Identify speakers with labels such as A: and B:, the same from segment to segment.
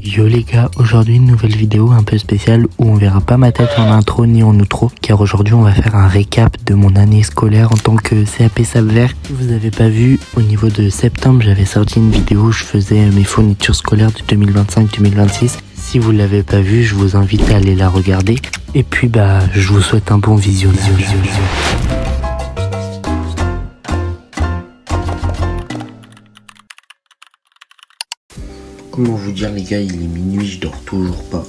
A: Yo les gars, aujourd'hui une nouvelle vidéo un peu spéciale où on verra pas ma tête en intro ni en outro, car aujourd'hui on va faire un récap de mon année scolaire en tant que CAP Sable Vert. Si vous avez pas vu, au niveau de septembre j'avais sorti une vidéo où je faisais mes fournitures scolaires de 2025-2026. Si vous l'avez pas vu, je vous invite à aller la regarder. Et puis je vous souhaite un bon visionnage. Comment vous dire les gars, il est minuit, je dors toujours pas.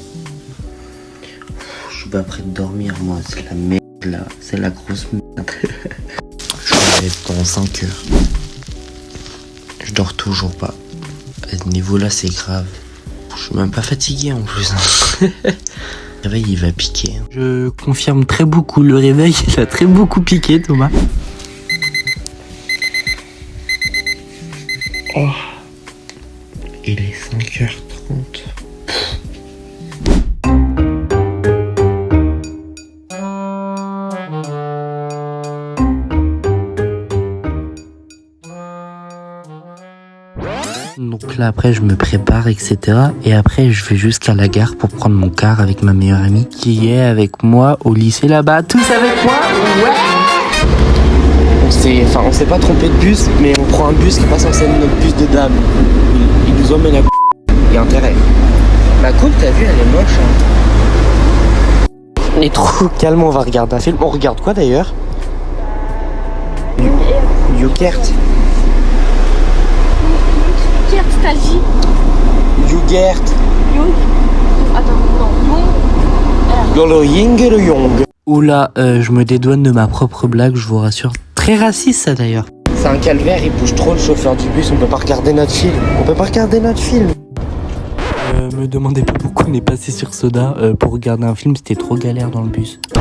A: Je suis pas prêt de dormir moi, c'est la merde là, c'est la grosse merde. Je me lève dans 5 heures. Je dors toujours pas. À ce niveau là c'est grave. Je suis même pas fatigué en plus. Le réveil il va piquer. Je confirme très beaucoup, le réveil il a très beaucoup piqué Thomas. Oh. Il est 5h30. Donc là après je me prépare etc. Et après je vais jusqu'à la gare pour prendre mon car avec ma meilleure amie qui est avec moi au lycée là-bas. Tous avec moi? Ouais. On s'est pas trompé de bus, mais on prend un bus qui est pas censé être notre bus de dame. Il nous emmène à il y a intérêt. Ma coupe, t'as vu, elle est moche. Hein. On est trop calme, on va regarder un film. On regarde quoi d'ailleurs? Yougert.
B: Yougert, t'as dit?
A: Yougert.
B: Attends, non.
A: Yolo Ying et le Yong. Oula, je me dédouane de ma propre blague, je vous rassure. Très raciste ça d'ailleurs. C'est un calvaire, il bouge trop le chauffeur du bus, on peut pas regarder notre film. Me demandez pas pourquoi on est passé sur Soda pour regarder un film, c'était trop galère dans le bus.
B: Je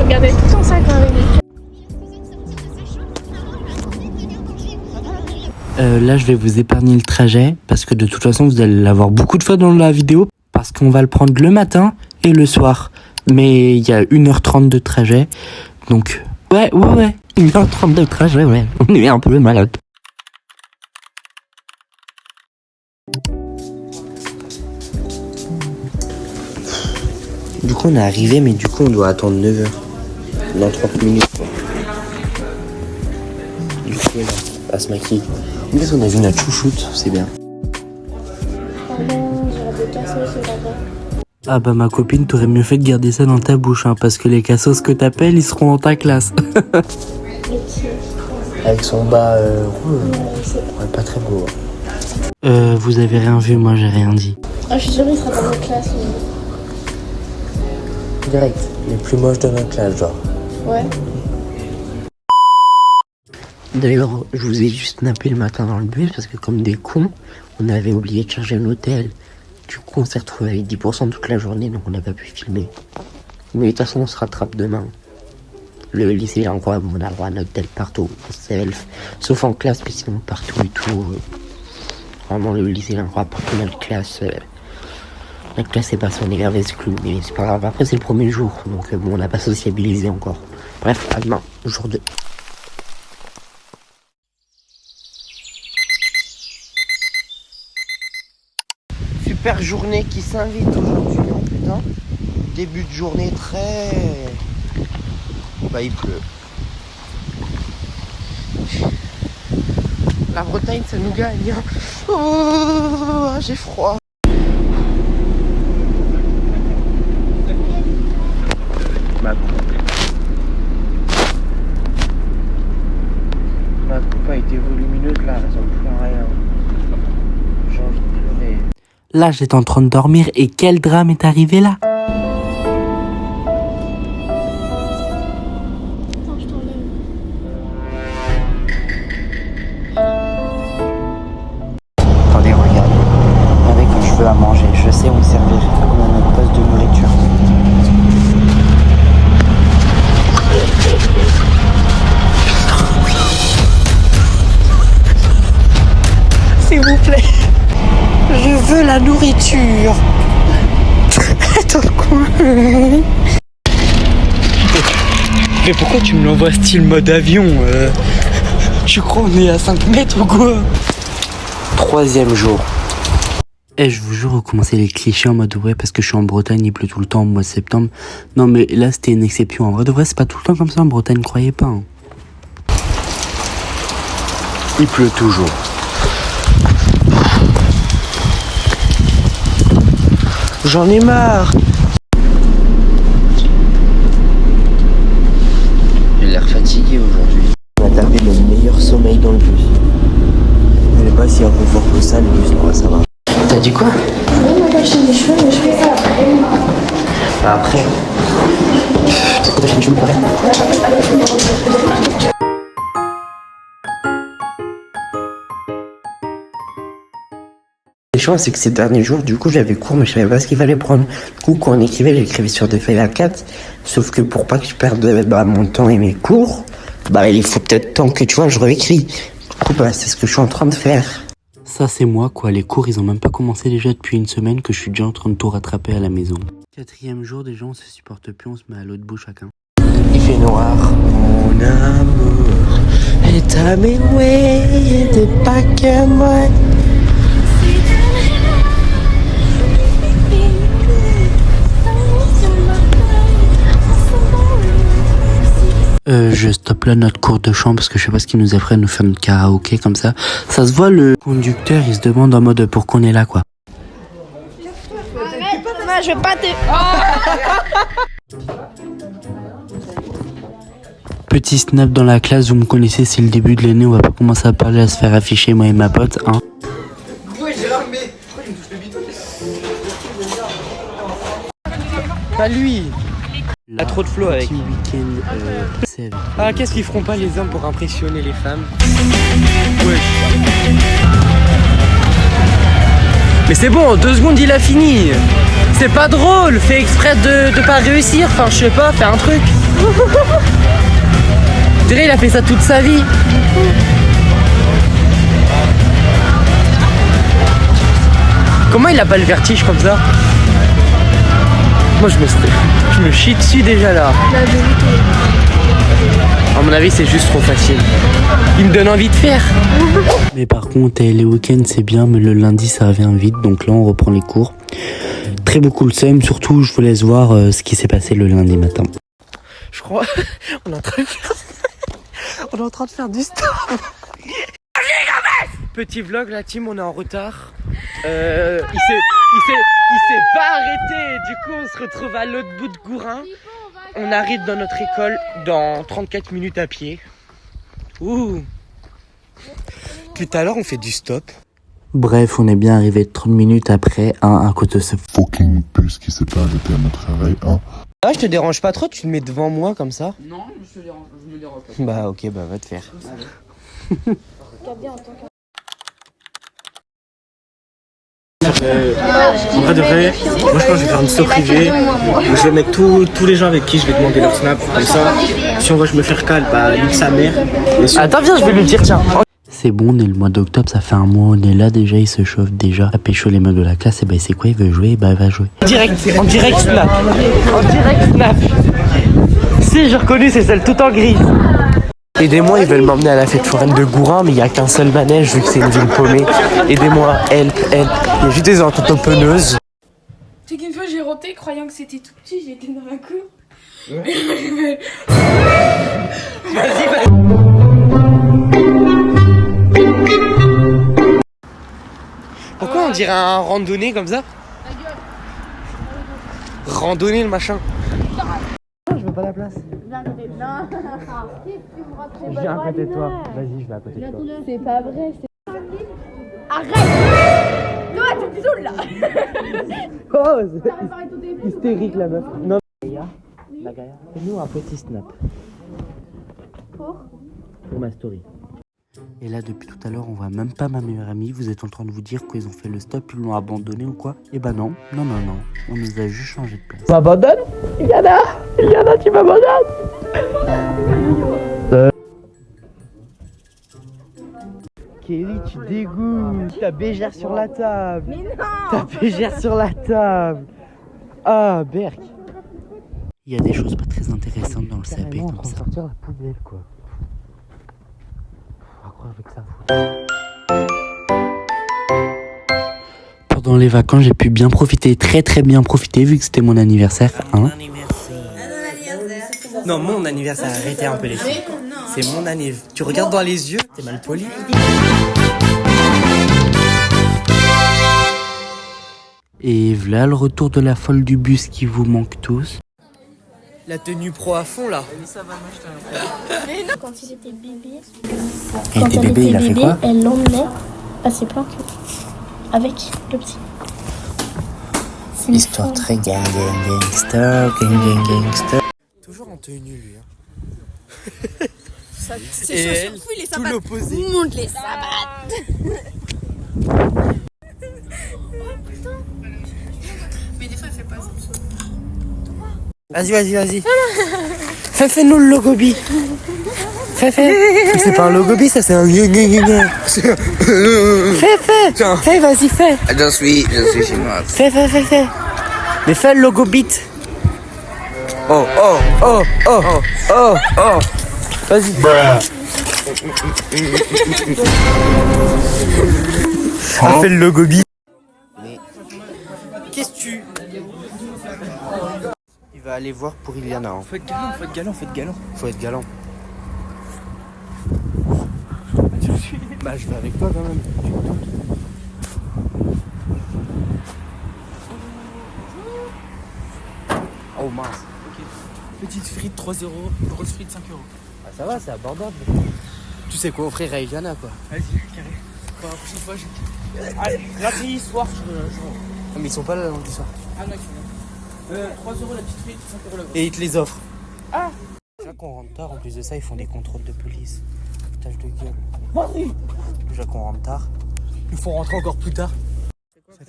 B: regardais tout le temps ça quand même.
A: Là je vais vous épargner le trajet parce que de toute façon vous allez l'avoir beaucoup de fois dans la vidéo parce qu'on va le prendre le matin et le soir. Mais il y a 1h30 de trajet, donc ouais, 1h30 de trajet, ouais, on est un peu malade. Du coup on est arrivé mais du coup on doit attendre 9h. Dans 30 minutes quoi. Du coup là, à se maquiller. En plus on a vu notre chouchoute, c'est bien. Ah bah ma copine, t'aurais mieux fait de garder ça dans ta bouche hein, parce que les cassos que t'appelles ils seront dans ta classe. Avec son bas ouais, pas très beau. Hein. Vous avez rien vu, moi j'ai rien dit.
B: Ah je suis sûre qu'il sera dans notre classe.
A: Direct, les plus moches de notre classe genre.
B: Ouais.
A: D'ailleurs, je vous ai juste nappé le matin dans le bus parce que comme des cons, on avait oublié de charger l'hôtel. Du coup, on s'est retrouvé avec 10% toute la journée, donc on n'a pas pu filmer. Mais de toute façon, on se rattrape demain. Le lycée est incroyable, on a le droit à un hôtel partout, self, sauf en classe, mais sinon partout et tout. Vraiment, le lycée est incroyable, partout notre classe. La classe est pas son élève exclu, mais c'est pas grave. Après, c'est le premier jour, donc bon, on n'a pas sociabilisé encore. Bref, à demain, jour 2. Super journée qui s'invite aujourd'hui, hein, putain. Début de journée très... Bah il pleut. La Bretagne ça nous gagne. Hein. Oh, j'ai froid. Ma coupe a été volumineuse là, elle ressemble plus à rien. J'ai envie de pleurer. Là, j'étais en train de dormir et quel drame est arrivé là?
B: Attends, je t'enlève.
A: Attendez, regarde. Avec quand je veux à manger, je sais où me servir. On a notre poste de nourriture. S'il vous plaît. Je veux la nourriture. Dans le coin. Mais pourquoi tu me l'envoies style mode avion Tu crois on est à 5 mètres ou quoi? 3e jour.
C: Eh, je vous jure, recommencer les clichés en mode ouais, parce que je suis en Bretagne, il pleut tout le temps au mois de septembre. Non, mais là, c'était une exception. En vrai de vrai, c'est pas tout le temps comme ça en Bretagne, croyez pas. Hein.
A: Il pleut toujours. J'en ai marre. J'ai l'air fatigué aujourd'hui. On a tapé le meilleur sommeil dans le bus. Je sais pas s'il y a un confort que ça, le bus, non, ça va. T'as dit quoi?
B: Je voulais m'attacher mes cheveux, mais je fais ça après.
A: Bah après. C'est quoi ta chaîne YouTube pareil? Le chiant, c'est que ces derniers jours, du coup, j'avais cours, mais je savais pas ce qu'il fallait prendre. Du coup, quand on écrivait, j'écrivais sur des feuilles A4. Sauf que pour pas que je perde mon temps et mes cours, bah il faut peut-être temps que tu vois, je réécris. Du coup, bah c'est ce que je suis en train de faire.
C: Ça, c'est moi, quoi. Les cours, ils ont même pas commencé déjà depuis une semaine que je suis déjà en train de tout rattraper à la maison. 4e jour, déjà, on se supporte plus, on se met à l'autre bout chacun.
A: Il fait noir. Mon amour est à mes ouais, t'es pas que moi.
C: Je stoppe là notre cours de chant parce que je sais pas ce qu'ils nous apprennent, nous faire notre karaoké comme ça. Ça se voit, le conducteur, il se demande en mode pour qu'on est là, quoi.
B: Arrête, moi, je vais pas te...
C: Petit snap dans la classe, vous me connaissez, c'est le début de l'année, on va pas commencer à parler, à se faire afficher, moi et ma pote, hein.
D: Pas lui.
C: Là,
D: a trop de flow avec.
C: petit week-end, c'est avec-
D: Ah, qu'est-ce qu'ils feront pas les hommes pour impressionner les femmes? Mais c'est bon, en 2 secondes il a fini. C'est pas drôle, fais exprès de pas réussir, enfin je sais pas, fais un truc. Je dirais il a fait ça toute sa vie. Comment il a pas le vertige comme ça? Moi je me chie dessus déjà là. À mon avis c'est juste trop facile. Il me donne envie de faire.
C: Mais par contre, les week-ends c'est bien, mais le lundi ça revient vite, donc là on reprend les cours. Très beaucoup le seum, surtout je vous laisse voir ce qui s'est passé le lundi matin.
D: Je crois on est en train de faire on est en train de faire du stop. Petit vlog, la team, on est en retard. Il s'est pas arrêté. Du coup, on se retrouve à l'autre bout de Gourin. On arrive dans notre école dans 34 minutes à pied. Ouh. Tout à l'heure, on fait du stop.
C: Bref, on est bien arrivé 30 minutes après, à cause de ce
E: fucking bus qui s'est pas arrêté à notre arrêt, hein.
D: Ah, je te dérange pas trop, tu te mets devant moi comme ça?
F: Non, je me dérange pas.
D: Bah ok, bah va te faire.
G: En vrai de vrai, moi je pense que je vais faire une story privée où je vais mettre tous les gens avec qui je vais demander leur snap, comme ça, si on voit que je me faire cal, bah nique sa mère. Et si on-
D: Attends, viens, je vais lui dire, tiens.
C: C'est bon, on est le mois d'octobre, ça fait un mois, on est là déjà, il se chauffe déjà à pécho les meufs de la classe, et bah c'est quoi, il veut jouer, bah il va jouer.
D: En direct snap. En direct snap. Si, j'ai reconnu, c'est celle tout en gris. Aidez-moi, ils veulent m'emmener à la fête foraine de Gourin, mais il n'y a qu'un seul manège vu que c'est une ville paumée. Aidez-moi, help. Il y a juste des entrepreneuses.
B: C'est qu'une fois j'ai roté croyant que c'était tout petit, j'étais dans la cour.
D: Pourquoi on dirait un randonnée comme ça? Randonnée le machin. Je veux pas la place. Je viens à côté de toi. Vas-y, je vais à côté de toi.
B: C'est pas vrai, c'est...
D: Oh, c'est hystérique la meuf. Non. La Gaïa, fais-nous un petit snap. Pour ma story.
C: Et là, depuis tout à l'heure, on voit même pas ma meilleure amie, vous êtes en train de vous dire qu'ils ont fait le stop, ils l'ont abandonné ou quoi? Et bah non, on nous a juste changé de place.
D: M'abandonne? Yana, tu m'abandonnes? Kelly, tu dégoûtes. Ta bégère sur la table. Mais non. Ta bégère sur la table. Ah, Berk.
C: Il y a des choses pas très intéressantes dans le CAP
D: On
C: comme ça.
D: sortir la poubelle, quoi. On va croire avec ça.
C: Pendant les vacances, j'ai pu bien profiter, très bien profiter, vu que c'était mon anniversaire. Hein.
D: Non, mon anniversaire, arrêtez un peu les filles. C'est mon anniversaire. Tu regardes dans les yeux, t'es mal poli.
C: Et voilà le retour de la folle du bus qui vous manque tous.
D: La tenue pro à fond là.
H: Quand il était bébé,
C: Et était bébé, il a fait quoi?
H: Elle l'emmenait à ses planques avec le petit. C'est une
C: Histoire
H: folle.
C: très gangster.
D: Toujours en tenue lui. Hein.
B: C'est
D: Et
B: chaussures
D: elle,
B: fouilles, les
D: tout
B: sabbats.
D: l'opposé.
B: Monte les sabbats. Mais des fois, elle fait pas ça.
D: Vas-y. Fais-nous le logobi. Fais. C'est pas un logobi, ça c'est un Fais. Fais, vas-y, fais.
F: Je suis chinois.
D: Fais. Mais fais le logo beat. Oh. Vas-y. On fait le logo beat. Qu'est-ce que tu... Il va aller voir pour Iliana. Hein.
G: Faut être galant.
D: Faut être galant. Bah je vais avec toi quand même. Oh mince.
G: Petite frite 3 €, grosse frite 5 €.
D: Ah, ça va, c'est abordable. Tu sais quoi offrir à Iliana quoi.
G: Vas-y, carré. Bon, la prochaine fois, je... Allez, lundi soir, je...
D: Ah, mais ils sont pas là lundi soir.
G: Ah non, ils sont là. 3 € la petite frite, 5 € la grosse.
D: Et ils te les offrent.
G: Ah.
C: Déjà qu'on rentre tard, en plus de ça, ils font des contrôles de police. Tâche de gueule.
G: Vas-y.
C: Déjà qu'on rentre tard.
G: Il faut rentrer encore plus tard.
C: Fais.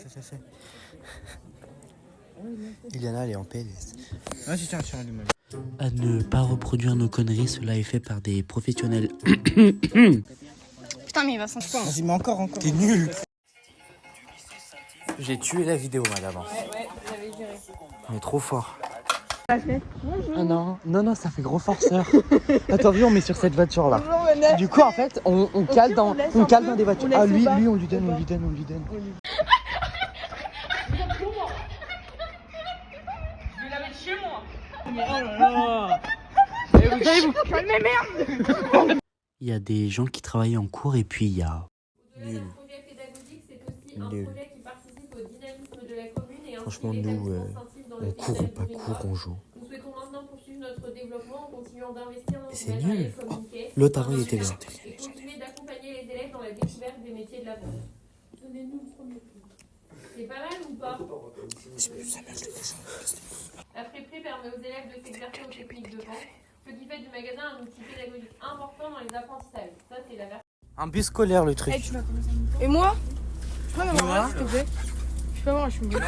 C: Iliana, elle est en PLS.
G: Vas-y, tiens, allume.
C: À ne pas reproduire nos conneries, cela est fait par des professionnels.
B: Putain, mais il va s'en foutre.
G: Vas-y, mais encore.
D: T'es nul. J'ai tué la vidéo, madame.
B: Ouais, j'avais géré.
D: On est trop fort. Ah non, ça fait gros forceur. Attends, viens, on met sur cette voiture là. Du coup, en fait, on cale dans des voitures. Ah, lui, on lui donne.
C: Il y a des gens qui travaillent en cours et puis il y a...
D: Nul. Franchement, nous, on court ou pas court, on joue.
I: Nous souhaitons maintenant poursuivre notre développement en continuant d'investir dans
D: C'est nul.
I: communiquer.
D: L'autre avant, il était bien.
I: Et continuer d'accompagner les élèves dans la découverte des métiers de l'avenir. Donnez-nous le premier coup. C'est pas mal ou pas? La friperie permet aux élèves de s'exercer aux techniques de vente, ce qui fait du magasin un outil pédagogique important dans les apprentissages. Ça, c'est la version.
D: Un bus scolaire, le truc.
B: Et moi? Je peux m'avoir, s'il te plaît? Je peux avoir, je suis moche.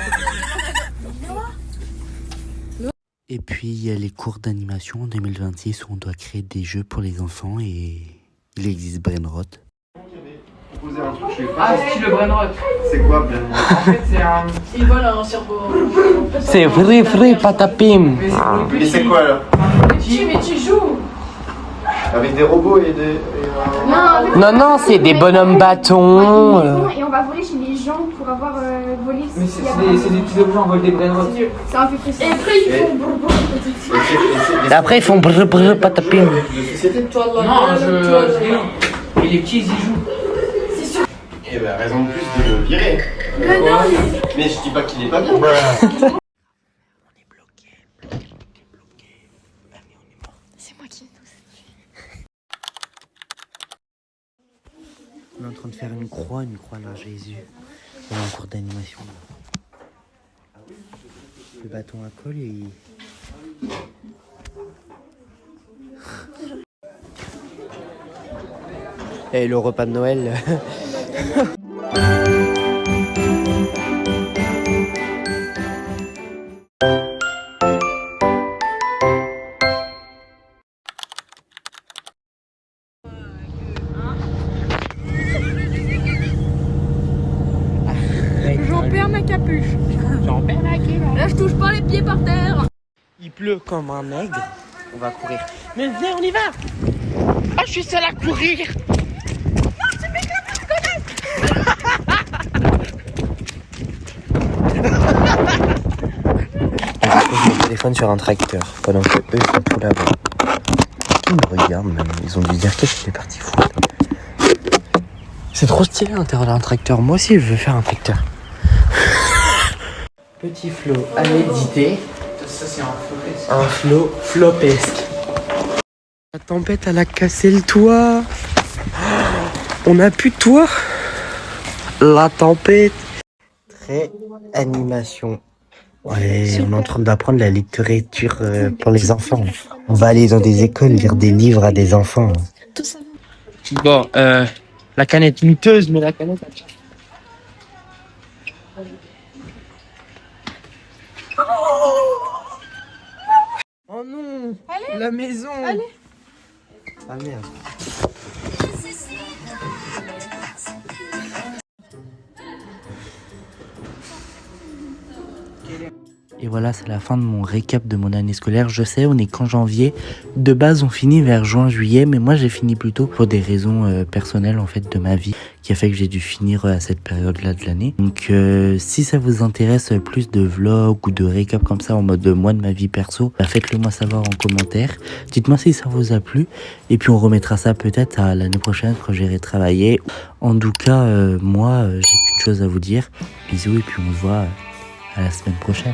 C: Et puis il y a les cours d'animation en 2026 où on doit créer des jeux pour les enfants et il existe Brainrot.
F: Ah, c'est le Brainrot. C'est quoi, Brainrot? En fait, c'est un...
B: Il vole un cerveau.
D: C'est vrai, patapim.
F: Mais c'est quoi, là?
B: Mais tu joues.
F: Avec des robots et des...
D: Non, c'est des bonhommes bâtons.
H: Et on va voler chez les gens pour avoir volé.
F: Mais c'est des petits objets en vol des Brainrot.
H: C'est un peu précis. Et après, ils font bourbourg.
D: Et après, ils font brr, patapim.
F: De société?
G: Non, et les petits, ils y jouent.
F: Eh ben, raison de plus de le virer. Mais je dis pas qu'il est pas bien.
H: C'est moi qui.
C: On est en train de faire une croix là, Jésus. On est en cours d'animation. Le bâton à colle et...
D: Et le repas de Noël.
B: J'en perds ma capuche. Là, je touche pas les pieds par terre.
D: Il pleut comme un nègre. On va courir. Mais venez, on y va. Ah, je suis seule à courir. Non, tu m'éclates, Je téléphone sur un tracteur pendant que eux sont tous là-bas. Ils me regardent même, ils ont dû dire qu'est-ce qu'il est parti foutre. C'est trop stylé à l'intérieur d'un tracteur, moi aussi je veux faire un tracteur. Petit Flo à méditer.
G: Ça, c'est un flopesque.
D: Un Flo flopesque. La tempête elle a cassé le toit. On n'a plus de toit. La tempête. Très animation. Ouais, on est en train d'apprendre la littérature pour les enfants. On va aller dans des écoles lire des livres à des enfants. Bon, la canette miteuse, mais la canette... Oh non! Allez. La maison! Allez. Ah merde.
C: Et voilà, c'est la fin de mon récap de mon année scolaire. Je sais, on est qu'en janvier. De base, on finit vers juin-juillet, mais moi j'ai fini plus tôt pour des raisons personnelles en fait de ma vie, qui a fait que j'ai dû finir à cette période-là de l'année. Donc si ça vous intéresse plus de vlogs ou de récap comme ça en mode mois de ma vie perso, bah, faites-le moi savoir en commentaire. Dites-moi si ça vous a plu, et puis on remettra ça peut-être à l'année prochaine quand j'irai travailler. En tout cas, moi j'ai qu'une chose à vous dire. Bisous, et puis on se voit à la semaine prochaine.